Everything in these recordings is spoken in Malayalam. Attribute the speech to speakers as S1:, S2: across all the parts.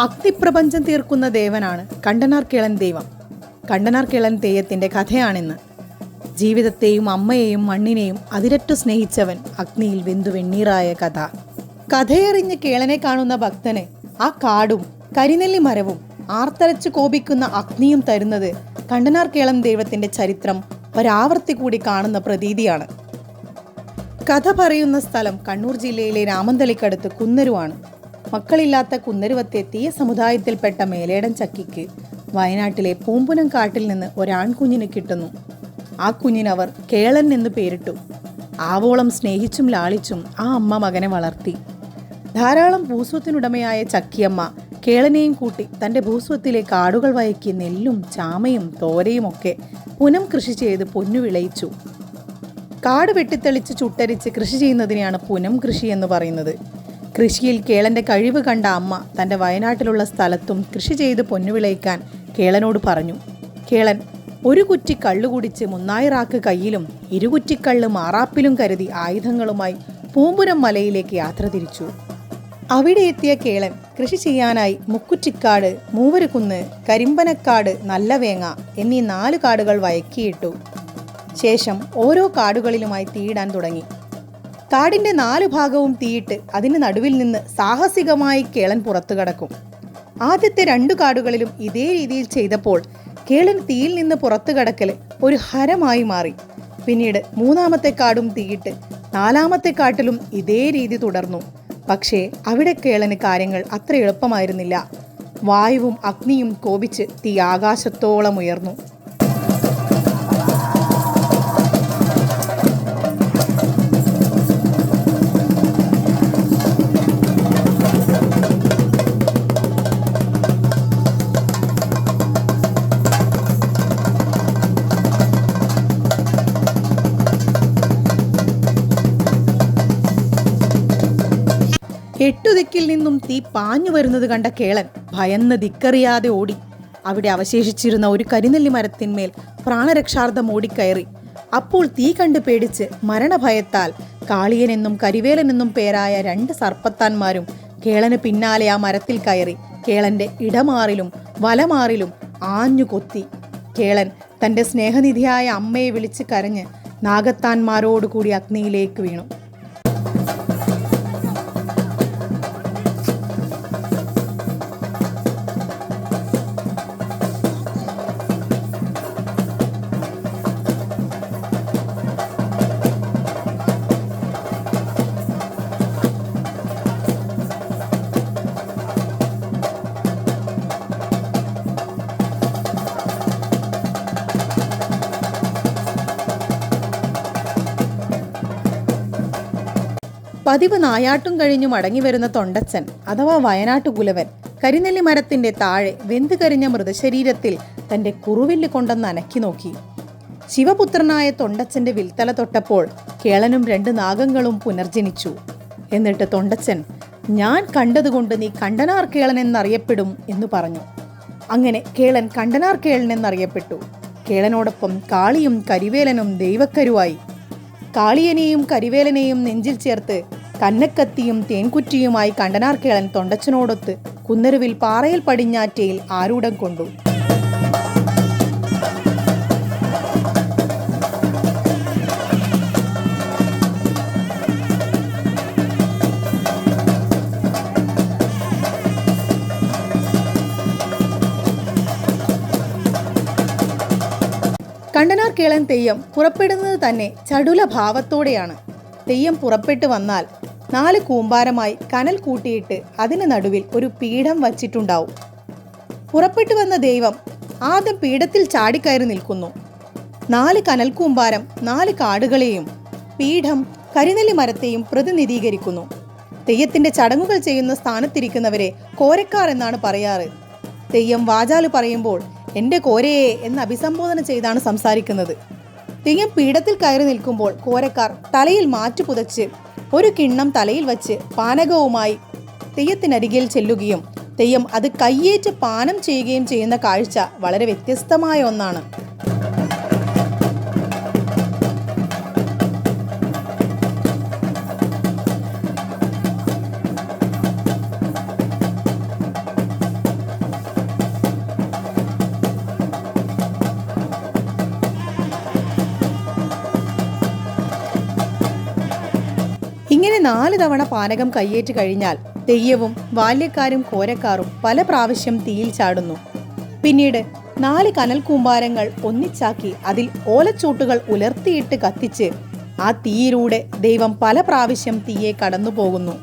S1: അഗ്നിപ്രപഞ്ചം തീർക്കുന്ന ദേവനാണ് കണ്ടനാർ കേളൻ ദൈവം. കണ്ടനാർ കേളൻ തെയ്യത്തിൻ്റെ കഥയാണിന്ന്. ജീവിതത്തെയും അമ്മയെയും മണ്ണിനെയും അതിരറ്റു സ്നേഹിച്ചവൻ അഗ്നിയിൽ വെന്തു വെണ്ണീറായ കഥ. കഥയറിഞ്ഞ് കേളനെ കാണുന്ന ഭക്തന് ആ കാടും കരിനെല്ലി മരവും ആർത്തലച്ച് കോപിക്കുന്ന അഗ്നിയും തരുന്നത് കണ്ടനാർ കേളൻ ദൈവത്തിൻ്റെ ചരിത്രം ഒരാവർത്തി കൂടി കാണുന്ന പ്രതീതിയാണ്. കഥ പറയുന്ന സ്ഥലം കണ്ണൂർ ജില്ലയിലെ രാമന്തളിക്കടുത്ത് കുന്നരുവാണ്. മക്കളില്ലാത്ത കുന്നരുവത്തെ തീയ സമുദായത്തിൽപ്പെട്ട മേലേടൻ ചക്കിക്ക് വയനാട്ടിലെ പൂമ്പുനം കാട്ടിൽ നിന്ന് ഒരാൺകുഞ്ഞിന് കിട്ടുന്നു. ആ കുഞ്ഞിനവർ കേളൻ എന്ന് പേരിട്ടു. ആവോളം സ്നേഹിച്ചും ലാളിച്ചും ആ അമ്മ മകനെ വളർത്തി. ധാരാളം ഭൂസ്വത്തിനുടമയായ ചക്കിയമ്മ കേളനെയും കൂട്ടി തൻ്റെ ഭൂസ്വത്തിലെ കാടുകൾ വയക്കി നെല്ലും ചാമയും തോരയും ഒക്കെ പുനം കൃഷി ചെയ്ത് പൊന്നു വിളയിച്ചു. കാട് വെട്ടിത്തെളിച്ച് ചുട്ടരിച്ച് കൃഷി ചെയ്യുന്നതിനെയാണ് പുനം കൃഷി എന്ന് പറയുന്നത്. കൃഷിയിൽ കേളൻ്റെ കഴിവ് കണ്ട അമ്മ തൻ്റെ വയനാട്ടിലുള്ള സ്ഥലത്തും കൃഷി ചെയ്ത് പൊന്നു വിളയിക്കാൻ കേളനോട് പറഞ്ഞു. കേളൻ ഒരു കുറ്റി കള്ളു കുടിച്ച് മുന്നായിറാക്ക് കയ്യിലും ഇരുകുറ്റിക്കള്ള് മാറാപ്പിലും കരുതി ആയുധങ്ങളുമായി പൂമ്പുരം മലയിലേക്ക് യാത്ര തിരിച്ചു. അവിടെ എത്തിയ കേളൻ കൃഷി ചെയ്യാനായി മുക്കുറ്റിക്കാട്, മൂവരുകുന്ന്, കരിമ്പനക്കാട്, നല്ലവേങ്ങ എന്നീ 4 കാടുകൾ വയക്കിയിട്ടു. ശേഷം ഓരോ കാടുകളിലുമായി തീയിടാൻ തുടങ്ങി. കാടിൻ്റെ 4 ഭാഗവും തീയിട്ട് അതിന് നടുവിൽ നിന്ന് സാഹസികമായി കേളൻ പുറത്തു കടക്കും. ആദ്യത്തെ 2 കാടുകളിലും ഇതേ രീതിയിൽ ചെയ്തപ്പോൾ കേളൻ തീയിൽ നിന്ന് പുറത്തു കടക്കൽ ഒരു ഹരമായി മാറി. പിന്നീട് 3ാമത്തെ കാടും തീയിട്ട് 4ാമത്തെ കാട്ടിലും ഇതേ രീതി തുടർന്നു. പക്ഷേ അവിടെ കേളന് കാര്യങ്ങൾ അത്ര എളുപ്പമായിരുന്നില്ല. വായുവും അഗ്നിയും കോപിച്ച് തീ ആകാശത്തോളം ഉയർന്നു. എട്ടുദിക്കിൽ നിന്നും തീ പാഞ്ഞു വരുന്നത് കണ്ട കേളൻ ഭയന്ന് ദിക്കറിയാതെ ഓടി. അവിടെ അവശേഷിച്ചിരുന്ന ഒരു കരിനെല്ലി മരത്തിന്മേൽ പ്രാണരക്ഷാർത്ഥം ഓടിക്കയറി. അപ്പോൾ തീ കണ്ട് പേടിച്ച് മരണഭയത്താൽ കാളിയനെന്നും കരിവേലനെന്നും പേരായ 2 സർപ്പത്താന്മാരും കേളന് പിന്നാലെ ആ മരത്തിൽ കയറി കേളന്റെ ഇടമാറിലും വലമാറിലും ആഞ്ഞു കൊത്തി. കേളൻ തൻ്റെ സ്നേഹനിധിയായ അമ്മയെ വിളിച്ച് കരഞ്ഞ് നാഗത്താന്മാരോടുകൂടി അഗ്നിയിലേക്ക് വീണു. പതിവ് നായാട്ടും കഴിഞ്ഞു മടങ്ങി വരുന്ന തൊണ്ടച്ചൻ അഥവാ വയനാട്ടുകുലവൻ കരിനെല്ലി മരത്തിന്റെ താഴെ വെന്ത് കരിഞ്ഞ മൃതശരീരത്തിൽ തൻ്റെ കുറുവില്ല് കൊണ്ടെന്ന് അനക്കി നോക്കി. ശിവപുത്രനായ തൊണ്ടച്ചന്റെ വിൽത്തല തൊട്ടപ്പോൾ കേളനും 2 നാഗങ്ങളും പുനർജനിച്ചു. എന്നിട്ട് തൊണ്ടച്ചൻ, ഞാൻ കണ്ടതുകൊണ്ട് നീ കണ്ടനാർ കേളൻ എന്നറിയപ്പെടും എന്ന് പറഞ്ഞു. അങ്ങനെ കേളൻ കണ്ടനാർ കേളൻ എന്നറിയപ്പെട്ടു. കേളനോടൊപ്പം കാളിയും കരിവേലനും ദൈവക്കരുവായി. കാളിയനെയും കരിവേലനെയും നെഞ്ചിൽ ചേർത്ത് കന്നക്കത്തിയും തേൻകുറ്റിയുമായി കണ്ടനാർ കേളൻ തൊണ്ടച്ചനോടൊത്ത് കുന്നരുവിൽ പാറയിൽ പടിഞ്ഞാറ്റയിൽ ആരൂഢം കൊണ്ടു. കണ്ടനാർ കേളൻ തെയ്യം പുറപ്പെടുന്നത് തന്നെ ചടുല ഭാവത്തോടെയാണ്. തെയ്യം പുറപ്പെട്ടു വന്നാൽ 4 കൂമ്പാരമായി കനൽ കൂട്ടിയിട്ട് അതിന് നടുവിൽ ഒരു പീഠം വച്ചിട്ടുണ്ടാവും. പുറപ്പെട്ടു വന്ന ദൈവം ആദ്യം പീഠത്തിൽ ചാടിക്കയറി നിൽക്കുന്നു. 4 കനൽ കൂമ്പാരം 4 കാടുകളെയും പീഠം കരിനെല്ലി മരത്തെയും പ്രതിനിധീകരിക്കുന്നു. തെയ്യത്തിന്റെ ചടങ്ങുകൾ ചെയ്യുന്ന സ്ഥാനത്തിരിക്കുന്നവരെ കോരക്കാർ എന്നാണ് പറയാറ്. തെയ്യം വാചാല് പറയുമ്പോൾ എൻ്റെ കോരയെ എന്ന് അഭിസംബോധന ചെയ്താണ് സംസാരിക്കുന്നത്. തെയ്യം പീഠത്തിൽ കയറി നിൽക്കുമ്പോൾ കോരക്കാർ തലയിൽ മാറ്റു പുതച്ച് ഒരു കിണ്ണം തലയിൽ വച്ച് പാനകവുമായി തെയ്യത്തിനരികിൽ ചെല്ലുകയും തെയ്യം അത് കയ്യേറ്റ് പാനം ചെയ്യുകയും ചെയ്യുന്ന കാഴ്ച വളരെ വ്യത്യസ്തമായ ഒന്നാണ്. 4 തവണ പാനകം കയ്യേറ്റ് കഴിഞ്ഞാൽ തെയ്യവും ബാല്യക്കാരും കോരക്കാരും പല പ്രാവശ്യം തീയിൽ ചാടുന്നു. പിന്നീട് 4 കനൽ കൂമ്പാരങ്ങൾ ഒന്നിച്ചാക്കി അതിൽ ഓലച്ചൂട്ടുകൾ ഉലർത്തിയിട്ട് കത്തിച്ച് ആ തീയിലൂടെ ദൈവം പല പ്രാവശ്യം തീയെ കടന്നു പോകുന്നു.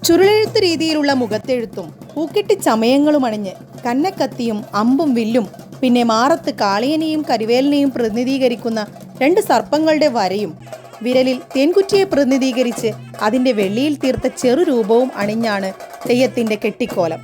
S1: ചുരുളെഴുത്ത് രീതിയിലുള്ള മുഖത്തെഴുത്തും പൂക്കെട്ടി ചമയങ്ങളും അണിഞ്ഞ് കന്നക്കത്തിയും അമ്പും വില്ലും പിന്നെ മാറത്ത് കാളിയനെയും കരിവേലിനെയും പ്രതിനിധീകരിക്കുന്ന 2 സർപ്പങ്ങളുടെ വരയും വിരലിൽ തേൻകുറ്റിയെ പ്രതിനിധീകരിച്ച് അതിൻ്റെ വെള്ളിയിൽ തീർത്ത ചെറു രൂപവും അണിഞ്ഞാണ് തെയ്യത്തിൻ്റെ കെട്ടിക്കോലം.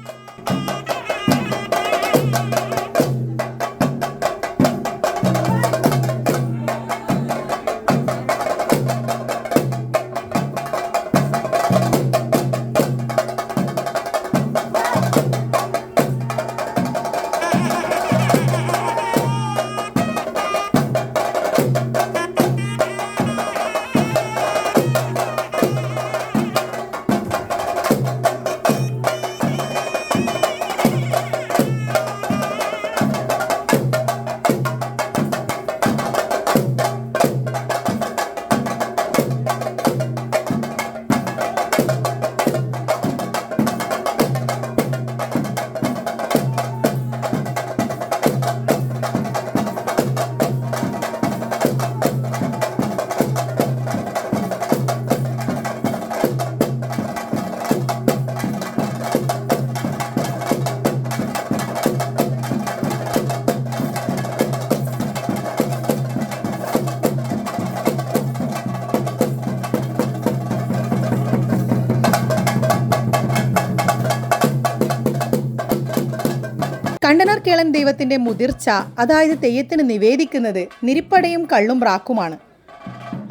S1: കണ്ടനാർ കേളൻ ദൈവത്തിന്റെ മുതിർച്ച, അതായത് തെയ്യത്തിന് നിവേദിക്കുന്നത് നിരിപ്പടയും കള്ളും റാക്കുമാണ്.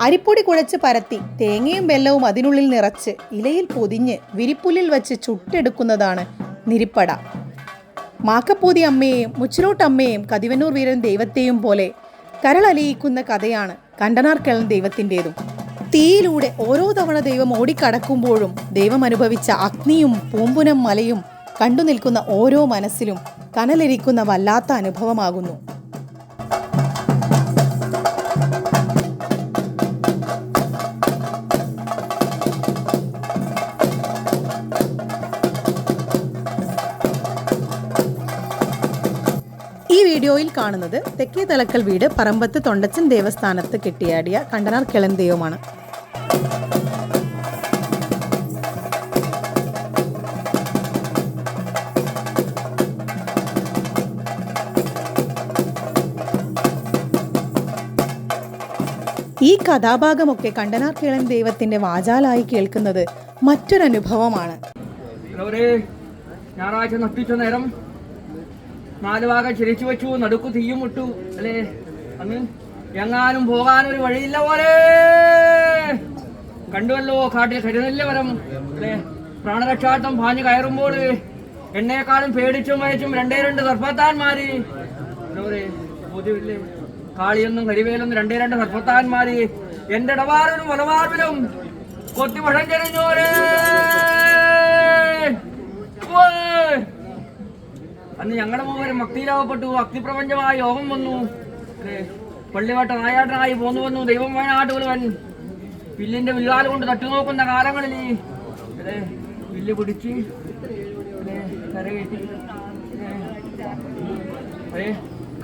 S1: അരിപ്പൊടി കുഴച്ച് പരത്തി തേങ്ങയും വെല്ലവും അതിനുള്ളിൽ നിറച്ച് ഇലയിൽ പൊതിഞ്ഞ് വിരിപ്പുല്ലിൽ വച്ച് ചുട്ടെടുക്കുന്നതാണ് നിരിപ്പട. മാക്കപ്പൂതി അമ്മയെയും മുച്ചിലോട്ടമ്മയെയും കതിവന്നൂർ വീരൻ ദൈവത്തെയും പോലെ കരളലിയിക്കുന്ന കഥയാണ് കണ്ടനാർ കേളൻ ദൈവത്തിൻ്റെതും. തീയിലൂടെ ഓരോ തവണ ദൈവം ഓടിക്കടക്കുമ്പോഴും ദൈവം അനുഭവിച്ച അഗ്നിയും പൂമ്പുനം മലയും കണ്ടു നിൽക്കുന്ന ഓരോ മനസ്സിലും കനലിരിക്കുന്ന വല്ലാത്ത അനുഭവമാകുന്നു. ഈ വീഡിയോയിൽ കാണുന്നത് തെക്കേ തലക്കൽ വീട് പറമ്പത്ത് തൊണ്ടച്ചൻ ദേവസ്ഥാനത്ത് കെട്ടിയാടിയ കണ്ടനാർ കേളൻ ദൈവമാണ്. ഈ കഥാഭാഗമൊക്കെ കണ്ടനാർ കേളൻ ദൈവത്തിന്റെ വാചാലായി കേൾക്കുന്നത് മറ്റൊരനുഭവമാണ്.
S2: ഞായറാഴ്ച നട്ടിച്ച നേരം 4 ഭാഗം ചിരിച്ചു വെച്ചു, നടുക്കു തീയും വിട്ടു അല്ലേ. അന്ന് എങ്ങാനും പോകാനൊരു വഴിയില്ല പോലെ കണ്ടുവല്ലോ കാട്ടിൽ കരുതല്ല വരം അല്ലേ. പ്രാണരക്ഷാർത്ഥം പാഞ്ഞു കയറുമ്പോൾ എന്നെക്കാളും പേടിച്ചും വയച്ചും 2 സർപ്പത്താന്മാര് ബോധ്യമില്ലേ. കാളിയൊന്നും കരിവേലൊന്നും 2 സർപ്പത്താന്മാര് എന്റെ ഇടവാറിനും വലവാർവിലും കൊത്തി വഴം ചെറിഞ്ഞോരേ. അന്ന് ഞങ്ങളുടെ മൂവരും ഭക്തിയിലാവപ്പെട്ടു. അഗ്നിപ്രപഞ്ചമായ യോഗം വന്നു. പള്ളിവട്ട നായാട്ടനായി പോന്നു വന്നു. ദൈവം വയനാട്ടുവൻ വില്ലിന്റെ വില്ലാൽ കൊണ്ട് തട്ടുനോക്കുന്ന കാലങ്ങളിൽ വില്ല് പിടിച്ച് കരകയറ്റി.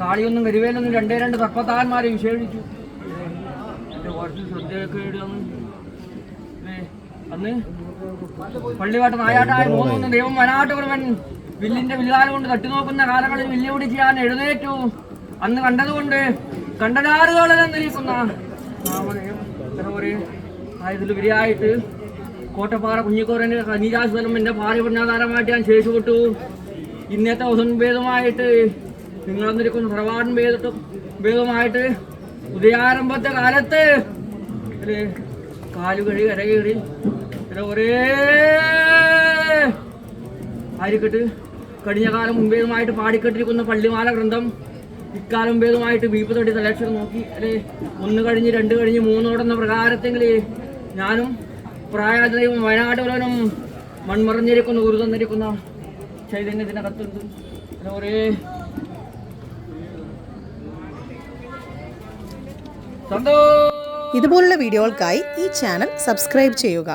S2: കാളിയൊന്നും കരിവേലൊന്നും 2 സർപ്പത്താന്മാരെ വിശേഷിച്ചു. എന്റെ വാർഷിക ശ്രദ്ധയൊക്കെ അന്ന് പള്ളിവട്ട നായാട്ടനായി പോന്നു വന്നു ദൈവം വയനാട്ടുവൻ വില്ലിന്റെ വില്ലാൽ കൊണ്ട് തട്ടുനോക്കുന്ന കാലങ്ങളിൽ വില്ല് പിടിച്ച് ഞാൻ എഴുന്നേറ്റു. അന്ന് കണ്ടതുകൊണ്ട് കണ്ടനാറുകളെന്നിരിക്കുന്ന ആയതിൽ വിരിയായിട്ട് കോട്ടപ്പാറ കുഞ്ഞിക്കോരൻ്റെ കനീരാസ്ഥലം എൻ്റെ ഭാര്യ പുണ്യാധാരമായിട്ട് ഞാൻ ശേഷി വിട്ടു. ഇന്നത്തെ ദിവസം ഭേദമായിട്ട് നിങ്ങളെന്നിരിക്കുന്ന സർവാടൻ ഭേദമായിട്ട് ഉദയാരംഭത്തെ കാലത്ത് കാലുകഴി കരകയറി ഒരേ ആയിരിക്കട്ട് കഴിഞ്ഞ കാലം മുൻപേതുമായിട്ട് പാടിക്കെട്ടിരിക്കുന്ന പള്ളിമാല ഗ്രന്ഥം ഇക്കാലം ഭേദമായിട്ട് വീപ്പ് തൊട്ടി സെലക്ഷൻ നോക്കി അല്ലെ 1 കഴിഞ്ഞ് 2 കഴിഞ്ഞ് 3 ഓടുന്ന പ്രകാരത്തെങ്കിൽ ഞാനും പ്രായാധികവും വയനാട്ടുകാരനും മൺമറഞ്ഞിരിക്കുന്ന ഉരു തന്നിരിക്കുന്ന ചൈതന്യത്തിനകത്തുണ്ട് ഒരേ
S1: ഇതുപോലുള്ള വീഡിയോകൾക്കായി ഈ ചാനൽ സബ്സ്ക്രൈബ് ചെയ്യുക.